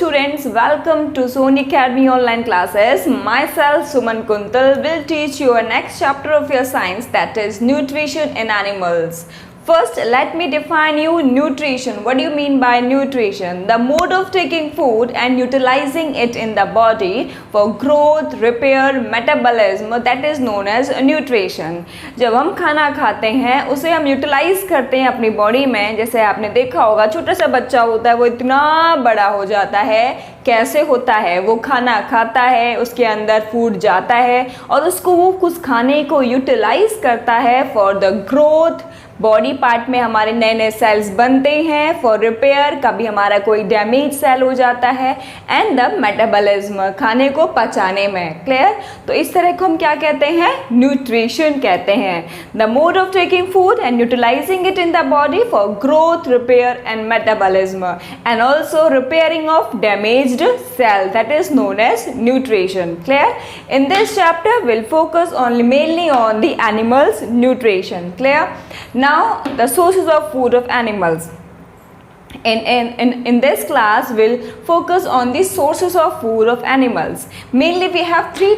students, welcome to Sony Academy online classes. Myself Suman Kuntal will teach you a next chapter of your science, that is nutrition in animals. First, let me define you nutrition. What do you mean by nutrition? The mode of taking food and utilizing it in the body for growth, repair, metabolism, that is known as nutrition. जब हम खाना खाते हैं उसे हम utilise करते हैं अपनी बॉडी में. जैसे आपने देखा होगा छोटा सा बच्चा होता है वो इतना बड़ा हो जाता है. कैसे होता है? वो खाना खाता है, उसके अंदर फूड जाता है और उसको वो कुछ खाने को यूटिलाइज करता है for the growth. Body part में हमारे नए नए सेल्स बनते हैं फॉर रिपेयर. कभी हमारा कोई डैमेज सेल हो जाता है. एंड द मेटाबॉलिज्म, खाने को पचाने में. क्लियर? तो इस तरह को हम क्या कहते हैं? न्यूट्रिशन कहते हैं. The mode of taking food and utilising it in the body for growth, repair and metabolism and also repairing of damaged cell, that is known as nutrition. Clear? In this chapter we'll focus only mainly on the animals nutrition. Clear? Now the sources of food of animals. In this class we'll focus on the sources of food of animals. Mainly we have three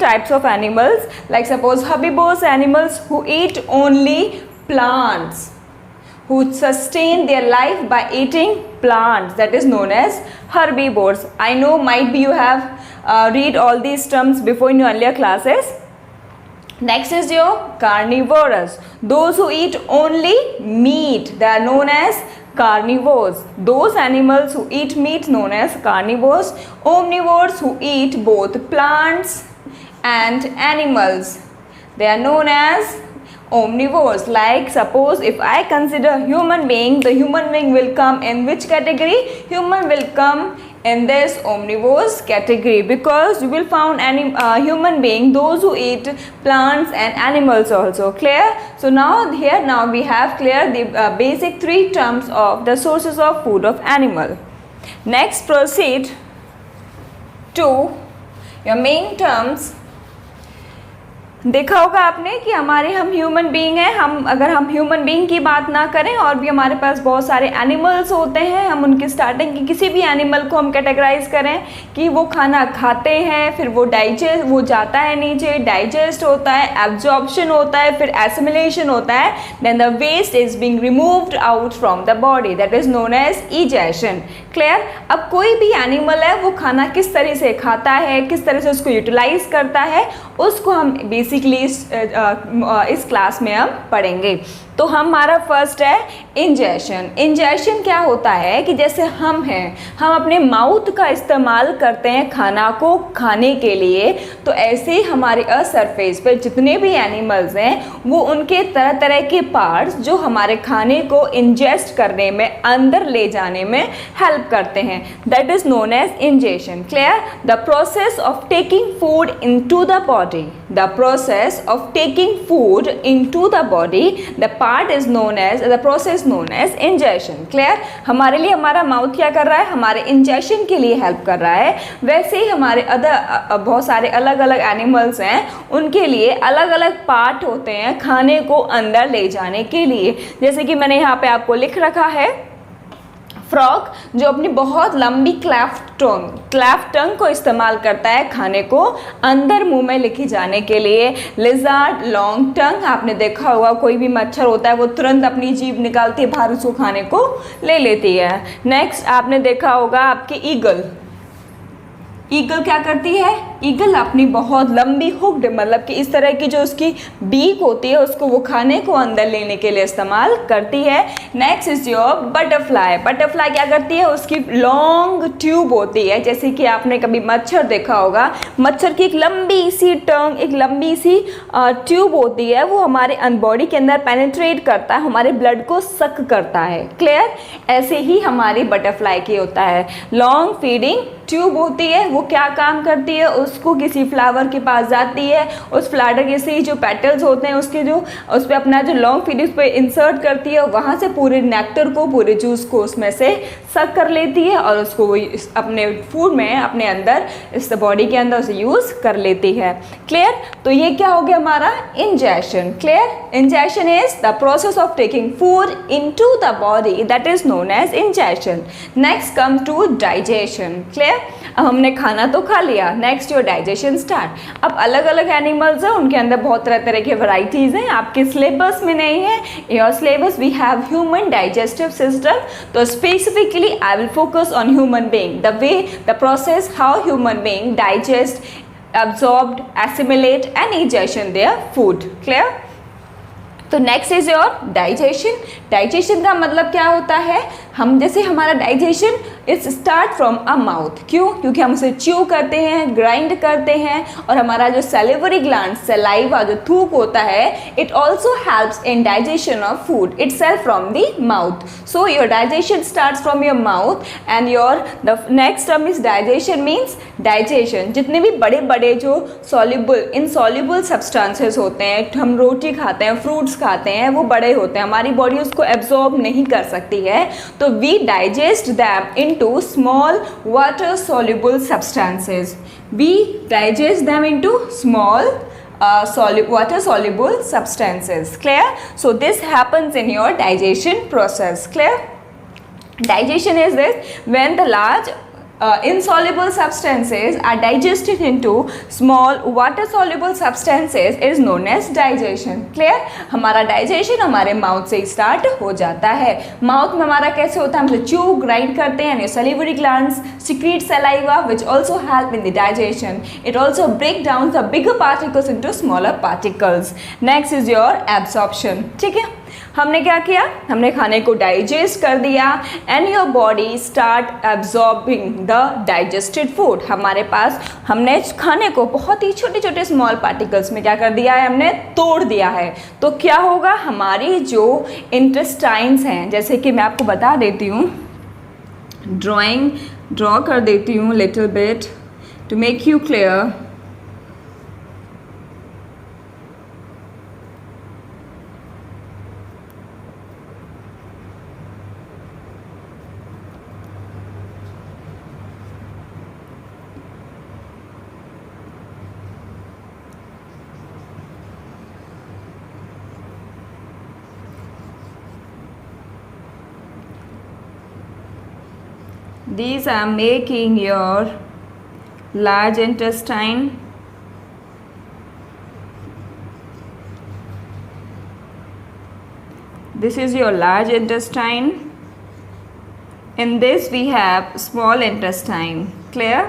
types of animals, like suppose herbivorous animals who eat only plants, who sustain their life by eating plants, that is known as herbivores. I know might be you have read all these terms before in your earlier classes. Next is your carnivorous, those who eat only meat, they are known as carnivores. Those animals who eat meat known as carnivores. Omnivores who eat both plants and animals, they are known as omnivores. Like suppose if I consider human being, the human being will come in which category? Human will come in this omnivores category, because you will found human being those who eat plants and animals also. Clear? So now we have clear the basic three terms of the sources of food of animal. Next proceed to your main terms. देखा होगा आपने कि हम human being हैं. अगर हम human being की बात ना करें और भी हमारे पास बहुत सारे एनिमल्स होते हैं, हम उनकी स्टार्टिंग की किसी भी एनिमल को हम कैटेगराइज करें कि वो खाना खाते हैं, फिर वो जाता है नीचे, डाइजेस्ट होता है, एब्जॉर्प्शन होता है, फिर एसिमिलेशन होता है, then the waste is being removed out from the body, that is known as egestion. Clear? अब कोई भी एनिमल है वो खाना किस तरह से खाता है, किस तरह से उसको यूटिलाइज करता है, उसको हम बेसिकली इस क्लास में हम पढ़ेंगे. तो हमारा फर्स्ट है इंजेशन. इंजेशन क्या होता है कि जैसे हम अपने माउथ का इस्तेमाल करते हैं खाना को खाने के लिए, तो ऐसे ही हमारे अर्थ सरफेस पे जितने भी एनिमल्स हैं वो उनके तरह तरह के पार्ट्स जो हमारे खाने को इंजेस्ट करने में, अंदर ले जाने में हेल्प करते हैं, that is known as ingestion. Clear? The process of taking food into the body, the process of taking food into the body, the part is known as, the process known as ingestion. Clear? हमारे लिए हमारा mouth क्या कर रहा है? हमारे ingestion के लिए हेल्प कर रहा है. वैसे ही हमारे बहुत सारे अलग अलग एनिमल्स हैं, उनके लिए अलग अलग पार्ट होते हैं खाने को अंदर ले जाने के लिए. जैसे कि मैंने यहाँ पे आपको लिख रखा है फ्रॉग, जो अपनी बहुत लंबी क्लेफ्ट टंग को इस्तेमाल करता है खाने को अंदर मुंह में लेके जाने के लिए. लिजार्ड लॉन्ग टंग, आपने देखा होगा कोई भी मच्छर होता है वो तुरंत अपनी जीभ निकालती है बाहर, उसको खाने को ले लेती है. नेक्स्ट आपने देखा होगा आपके ईगल क्या करती है? ईगल अपनी बहुत लंबी हुक्ड, मतलब कि इस तरह की जो उसकी बीक होती है उसको वो खाने को अंदर लेने के लिए इस्तेमाल करती है. Next is your butterfly. Butterfly क्या करती है? उसकी लॉन्ग ट्यूब होती है. जैसे कि आपने कभी मच्छर देखा होगा, मच्छर की एक लंबी सी टंग, एक लंबी सी ट्यूब होती है, वो हमारे बॉडी के अंदर पेनिट्रेट करता है, हमारे ब्लड को सक करता है. क्लियर? ऐसे ही हमारी बटरफ्लाई की होता है. लॉन्ग फीडिंग ट्यूब होती है, वो क्या काम करती है? उसको किसी फ्लावर के पास जाती है, उस फ्लावर के से जो पेटल्स होते हैं उसके जो उस पर अपना जो लॉन्ग फीड उस पर इंसर्ट करती है, वहाँ से पूरे नेक्टर को, पूरे जूस को उसमें से सक कर लेती है और उसको वो अपने फूड में, अपने अंदर, इस बॉडी के अंदर उसे यूज़ कर लेती है। क्लियर? तो ये क्या हो गया हमारा injection. Clear? Injection is the process of taking food into the body, that is known as injection. Next come to digestion. Clear? अब हमने खाना तो खा लिया, नेक्स्ट योर डाइजेशन स्टार्ट। अब अलग अलग एनिमल्स हैं, उनके अंदर बहुत तरह तरह के वैरायटीज़ हैं, आपके सिलेबस में नहीं है। Your syllabus we have human digestive system, तो specifically I will focus on human being, the way, the process how human being digest, absorbed, assimilate and ingestion their food. Clear? तो next is your digestion. Digestion का मतलब क्या होता है, हम जैसे हमारा digestion is start from a mouth. क्यों? क्योंकि हम उसे च्यू करते हैं, ग्राइंड करते हैं, और हमारा जो सैलिवरी ग्लैंड, सलाइवा जो थूक होता है, it also helps in digestion of food itself from the mouth. So your digestion starts from your mouth and your the next term is digestion means digestion. जितने भी बड़े बड़े जो सॉल्युबल, इनसॉल्युबल सब्सटेंसेस होते हैं, हम रोटी खाते हैं, फ्रूट्स खाते हैं, वो बड़े होते हैं, हमारी बॉडी उसको एब्जॉर्ब नहीं कर सकती है, तो we digest them into small water soluble substances. We digest them into small water soluble substances. Clear? So this happens in your digestion process. Clear? Digestion is this, when the large insoluble substances are digested into small water soluble substances is known as digestion. Clear? हमारा digestion हमारे mouth से start हो जाता है। Mouth में हमारा कैसे होता है, हम च्यू ग्राइंड करते हैं, salivary glands secrete saliva which also help in the digestion. It also break down the bigger particles into smaller particles. Next is your absorption. ठीक है, हमने क्या किया, हमने खाने को डाइजेस्ट कर दिया and your body start absorbing the digested food. हमारे पास हमने खाने को बहुत ही छोटे छोटे स्मॉल पार्टिकल्स में क्या कर दिया है, हमने तोड़ दिया है। तो क्या होगा, हमारी जो इंटेस्टाइन्स हैं, जैसे कि मैं आपको बता देती हूँ, ड्रॉ कर देती हूँ little bit to make you clear. These are making your large intestine. This is your large intestine. In this we have small intestine. Clear?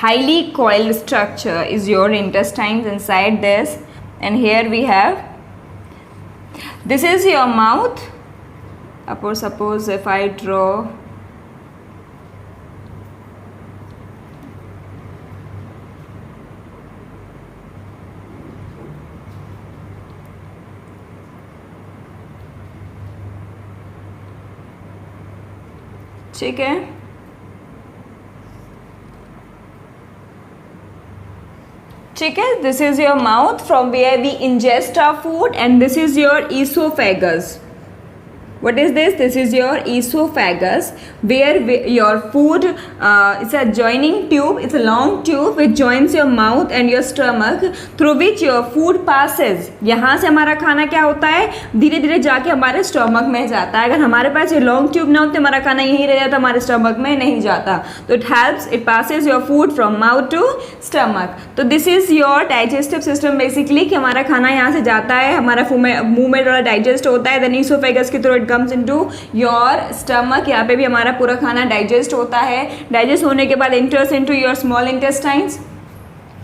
Highly coiled structure is your intestines inside this, and here we have, this is your mouth. Suppose if I draw ठीक है, ठीक है, this is your mouth from where we ingest our food and this is your oesophagus. What is this? This is your esophagus, where your food, it's a joining tube, it's a long tube which joins your mouth and your stomach, through which your food passes. यहाँ से हमारा खाना क्या होता है, धीरे धीरे जाके हमारे स्टमक में जाता है। अगर हमारे पास ये लॉन्ग ट्यूब ना होते, हमारा खाना यहीं रह जाता, हमारे स्टमक में नहीं जाता। तो it helps, it passes your food from mouth to stomach. तो this is your digestive system basically, कि हमारा खाना यहाँ से जाता है, हमारा मुंह में थोड़ा डाइजेस्ट होता है, देन ईसोफेगस के through it comes into your stomach. यहाँ पे भी हमारा पूरा खाना डाइजेस्ट होता है। डाइजेस्ट होने के बाद enters into your small intestines.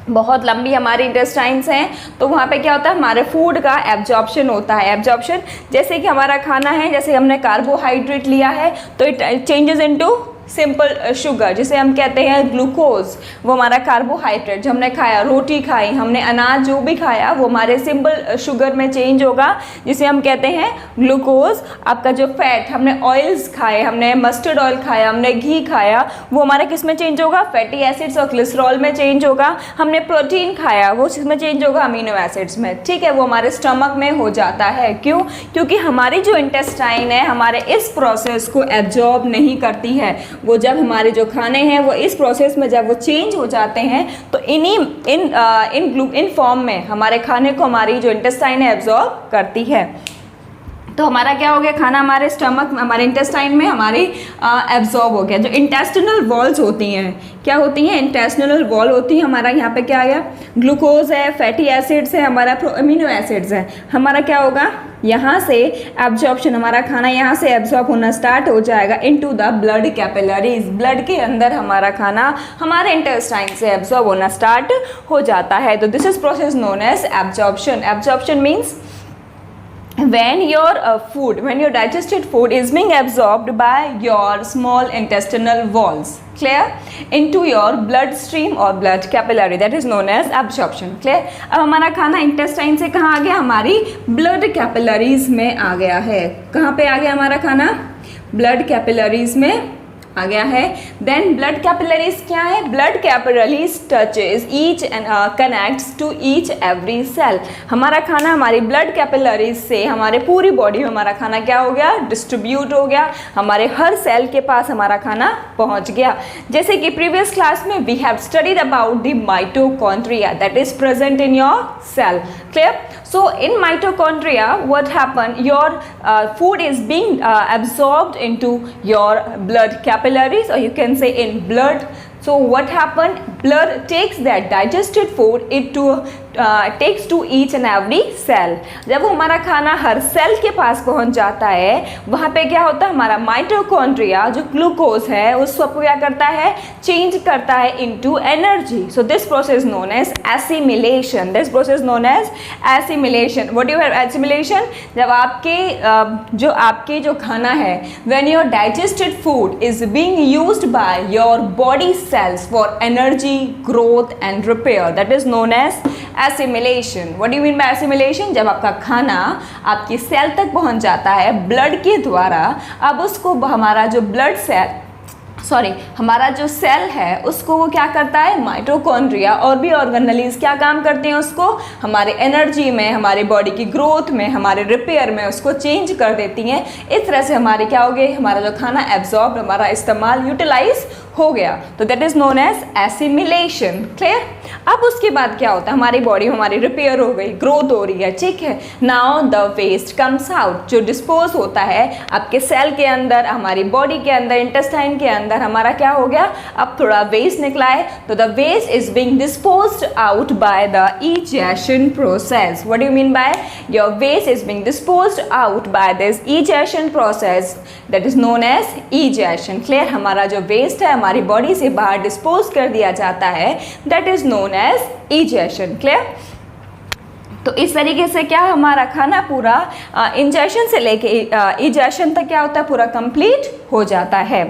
बहुत लंबी हमारी इंटेस्टाइन्स हैं, तो वहाँ पे क्या होता है, हमारे फूड का एब्जॉर्प्शन होता है। एब्जॉर्प्शन जैसे कि हमारा खाना है, जैसे हमने कार्बोहाइड्रेट लिया है तो it changes into simple sugar, जिसे हम कहते हैं ग्लूकोज, वो हमारा कार्बोहाइड्रेट, जो हमने खाया, रोटी खाई, हमने अनाज जो भी खाया, वो हमारे सिंपल शुगर में चेंज होगा, जिसे हम कहते हैं ग्लूकोज। आपका जो फैट, हमने ऑयल्स खाए, हमने मस्टर्ड ऑयल खाया, हमने घी खाया, वो हमारा किस में चेंज होगा, फैटी एसिड्स और ग्लिसरॉल में चेंज होगा। हमने प्रोटीन खाया, वो किस में चेंज होगा, अमीनो एसिड्स में, ठीक है, वो हमारे स्टमक में हो जाता है। क्यों? क्योंकि हमारी जो इंटेस्टाइन है हमारे इस प्रोसेस को एब्जॉर्ब नहीं करती है। वो जब हमारे जो खाने हैं वो इस प्रोसेस में जब वो चेंज हो जाते हैं तो इन फॉर्म में हमारे खाने को हमारी जो इंटेस्टाइन है एब्जॉर्ब करती है। तो हमारा क्या हो गया, खाना हमारे स्टमक, हमारे इंटेस्टाइन में हमारी एब्जॉर्ब हो गया। जो इंटेस्टिनल वॉल्स होती हैं, क्या होती हैं, इंटेस्टिनल वॉल होती है। हमारा यहाँ पे क्या आ गया, ग्लूकोज है, फैटी एसिड्स है, हमारा अमीनो एसिड्स है। हमारा क्या होगा, यहाँ से एब्जॉर्प्शन, हमारा खाना यहाँ से एब्जॉर्ब होना स्टार्ट हो जाएगा into the blood capillaries. Blood के अंदर हमारा खाना हमारे इंटेस्टाइन से एब्जॉर्ब होना स्टार्ट हो जाता है। तो this is process known as absorption. Absorption means when your digested food is being absorbed by your small intestinal walls, clear, into your blood stream or blood capillary, that is known as absorption, clear। अब हमारा खाना intestine से कहाँ आ गया, हमारी blood capillaries में आ गया है। कहाँ पे आ गया हमारा खाना, ब्लड कैपिलरीज में आ गया है। देन ब्लड कैपिलरीज क्या है, blood capillaries touches each and connects to each every cell. हमारा खाना हमारी ब्लड कैपिलरीज से हमारे पूरी बॉडी में हमारा खाना क्या हो गया, डिस्ट्रीब्यूट हो गया, हमारे हर सेल के पास हमारा खाना पहुंच गया। जैसे कि प्रीवियस क्लास में we have studied about the mitochondria that is present in your cell, clear. So in mitochondria what happen, your food is being absorbed into your blood capillaries, or you can say in blood. So what happened, blood takes that digested food, it takes to each and every cell। जब वो हमारा खाना हर cell के पास पहुंच जाता है, वहाँ पे क्या होता है, हमारा माइटोकॉन्ड्रिया जो ग्लूकोज है उसको क्या करता है, चेंज करता है into energy. So this process known as assimilation. This process known as assimilation. What you have assimilation, जब आपके जो खाना है, when your digested food is being used by your body cells for energy, growth and repair, that is known as assimilation। What do you mean by assimilation? जब आपका खाना आपकी cell तक पहुंच जाता है ब्लड के द्वारा, अब उसको हमारा जो सेल है उसको वो क्या करता है, माइटोकॉन्ड्रिया और भी ऑर्गेनेलीज क्या काम करते हैं, उसको हमारे एनर्जी में, हमारी बॉडी की ग्रोथ में, हमारे रिपेयर में उसको चेंज कर देती हैं। इस तरह से हमारे क्या हो गए, हमारा जो खाना एब्जॉर्ब, हमारा इस्तेमाल, यूटिलाइज हो गया। तो that is known as assimilation, clear. अब उसके बाद क्या होता है, हमारी बॉडी हमारी रिपेयर हो गई, ग्रोथ हो रही है, ठीक है। Now the waste comes out, जो डिस्पोज होता है आपके सेल के अंदर, हमारी बॉडी के अंदर, इंटेस्टाइन के अंदर हमारा क्या हो गया, अब थोड़ा वेस्ट निकला है, तो the waste is being disposed out by the egestion process. What do you mean by, your waste is being disposed out by this egestion process, that is known as egestion, clear. हमारा जो waste है हमारी body से बाहर dispose कर दिया जाता है, that is known as egestion, clear. तो इस तरीके से क्या हमारा खाना पूरा इंजेशन से लेके इजेशन तक क्या होता है, पूरा कंप्लीट हो जाता है,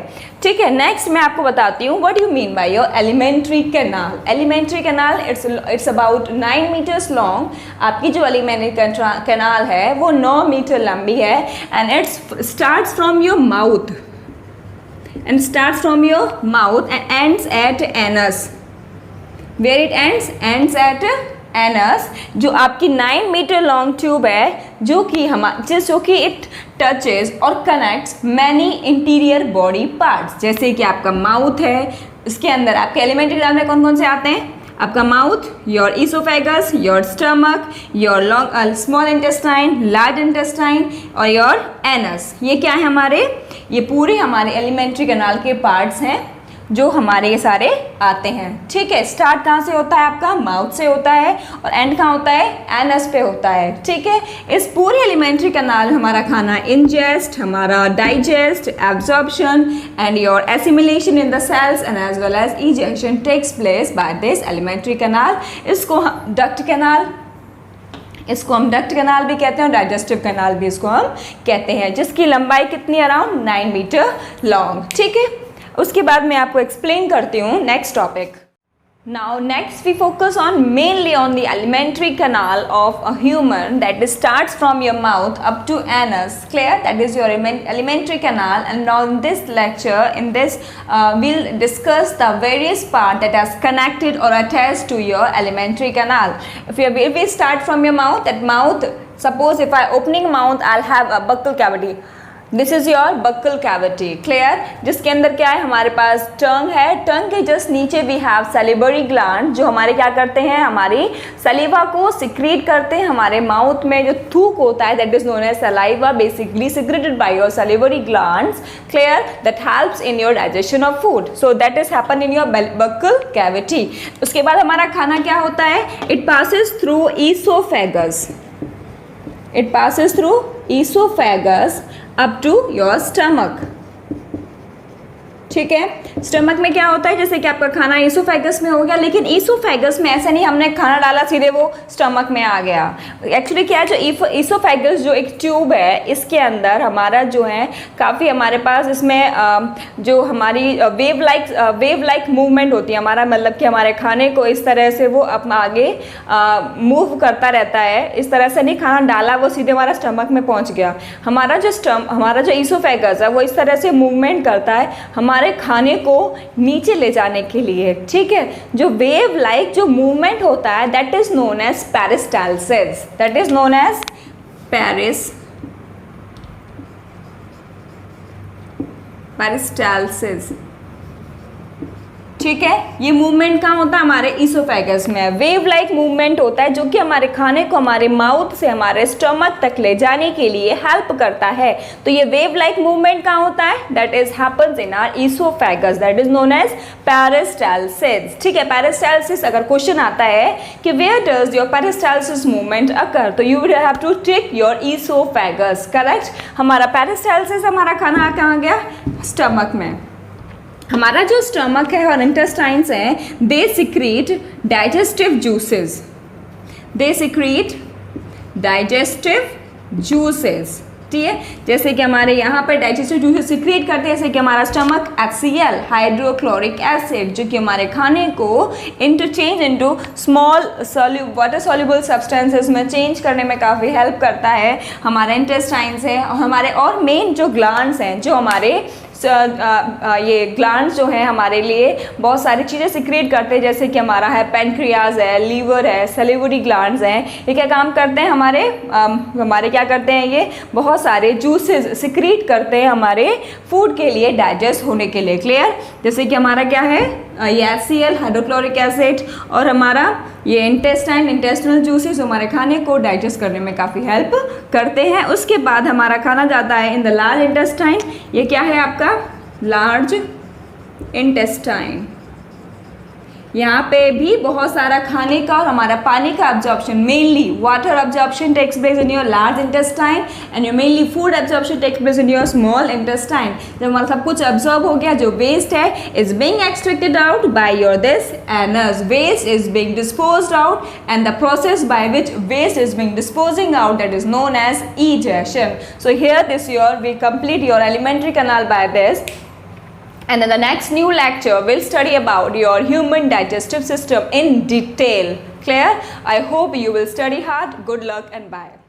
ठीक है। नेक्स्ट मैं आपको बताती हूँ what you mean by your alimentary canal. Alimentary canal it's about 9 metres long. आपकी जो एलिमेंट्री कैनाल है वो 9 मीटर लंबी है, and it's starts from your mouth and starts from your mouth and ends at anus। where it ends at anus। जो आपकी 9 metre long tube है, जो कि इट टचेज और connects many interior body parts. जैसे कि आपका माउथ है, इसके अंदर आपके एलिमेंट्री कैनाल में कौन कौन से आते हैं, आपका mouth, your oesophagus, your stomach, your long small intestine, large intestine और योर एनस। ये क्या है हमारे, ये पूरे हमारे एलिमेंट्री कैनाल के पार्ट्स हैं जो हमारे ये सारे आते हैं, ठीक है। स्टार्ट कहाँ से होता है, आपका माउथ से होता है, और एंड कहाँ होता है, एनस पे होता है, ठीक है। इस पूरे एलिमेंट्री कैनाल में हमारा खाना इंजेस्ट, हमारा digest, absorption and your assimilation in the cells and as well as egestion takes place by this alimentary canal. इसको हम डक्ट कैनाल भी कहते हैं, और डाइजेस्टिव कैनाल भी इसको हम कहते हैं, जिसकी लंबाई कितनी, अराउंड 9 मीटर लॉन्ग, ठीक है। उसके बाद मैं आपको एक्सप्लेन करती हूँ next topic. Now next we focus on mainly on the alimentary canal of a human, that is starts from your mouth up to anus. Clear? That is your alimentary canal. And now in this lecture, in this we'll discuss the various part that is connected or attached to your alimentary canal. If we start from your mouth, that mouth, suppose if I opening mouth, I'll have a buccal cavity. This is your buccal cavity. Clear? जिसके अंदर क्या है, हमारे पास टंग है. टंग के just नीचे we have salivary gland, जो हमारे क्या करते हैं, हमारी सलीवा को सिक्रीट करते हैं. हमारे माउथ में जो थूक होता है that is known as saliva, basically secreted by your salivary glands. Clear? That helps in your digestion of food. So that is happen in your buccal cavity. उसके बाद हमारा खाना क्या होता है, it passes through oesophagus. It passes through esophagus up to your stomach. ठीक है. Stomach में क्या होता है, जैसे कि आपका खाना ईसोफेगस में हो गया, लेकिन ईसोफेगस में ऐसा नहीं हमने खाना डाला सीधे वो स्टमक में आ गया. एक्चुअली क्या है, जो ईसोफेगस जो एक ट्यूब है, इसके अंदर हमारा जो है काफ़ी हमारे पास इसमें जो हमारी वेव लाइक मूवमेंट होती है. हमारा मतलब कि हमारे खाने को इस तरह से वो अपना आगे मूव करता रहता है. इस तरह से नहीं खाना डाला वो सीधे हमारा स्टमक में पहुंच गया. हमारा जो ईसोफेगस है वो इस तरह से मूवमेंट करता है हमारे खाने को नीचे ले जाने के लिए. ठीक है. जो वेव लाइक जो मूवमेंट होता है that is known as peristalsis. That is known as peristalsis. ठीक है. ये मूवमेंट कहाँ होता है, हमारे ईसोफेगस में. वेव लाइक मूवमेंट होता है जो कि हमारे खाने को हमारे माउथ से हमारे स्टमक तक ले जाने के लिए हेल्प करता है. तो ये वेव लाइक मूवमेंट कहाँ होता है, that is happens in our oesophagus. That is known as peristalsis. ठीक है. पेरिस्टालसिस अगर क्वेश्चन आता है कि where does your peristalsis movement occur, तो you will have to tick your oesophagus. Correct. हमारा पेरिस्टालसिस हमारा खाना कहाँ गया, स्टमक में. हमारा जो स्टमक है और इंटेस्टाइन्स हैं they secrete digestive juices. They secrete digestive juices. ठीक है. जैसे कि हमारे यहाँ पर डाइजेस्टिव जूसेस सिक्रीट करते हैं, जैसे कि हमारा स्टमक HCl हाइड्रोक्लोरिक एसिड जो कि हमारे खाने को interchange into small water soluble substances में चेंज करने में काफ़ी हेल्प करता है. हमारे इंटेस्टाइन्स है और हमारे और मेन जो ग्लैंड्स हैं जो हमारे ये ग्लैंड्स जो हैं हमारे लिए बहुत सारी चीज़ें सिक्रेट करते हैं. जैसे कि हमारा है पेनक्रियाज है, लीवर है, सैलिवरी ग्लैंड्स हैं. ये क्या काम करते हैं, हमारे क्या करते हैं, ये बहुत सारे जूसेस सिक्रेट करते हैं हमारे फूड के लिए डाइजेस्ट होने के लिए. क्लियर. जैसे कि हमारा क्या है, ये HCl हाइड्रोक्लोरिक एसिड और हमारा ये इंटेस्टिनल जूसेस हमारे खाने को डाइजेस्ट करने में काफ़ी हेल्प करते हैं. उसके बाद हमारा खाना जाता है इन द लार्ज इंटेस्टाइन. ये क्या है आपका लार्ज इंटेस्टाइन. यहाँ पे भी बहुत सारा खाने का और हमारा पानी का absorption, mainly water absorption takes place in your large intestine and your mainly food absorption takes place in your small intestine. जब हमारा सब कुछ एब्जॉर्ब हो गया, जो वेस्ट है is being extracted out by your this anus. Waste is being disposed out and the process by which waste is being disposing out that is known as egestion. So here we complete your alimentary canal by this. And in the next new lecture, we'll study about your human digestive system in detail. Clear? I hope you will study hard. Good luck and bye.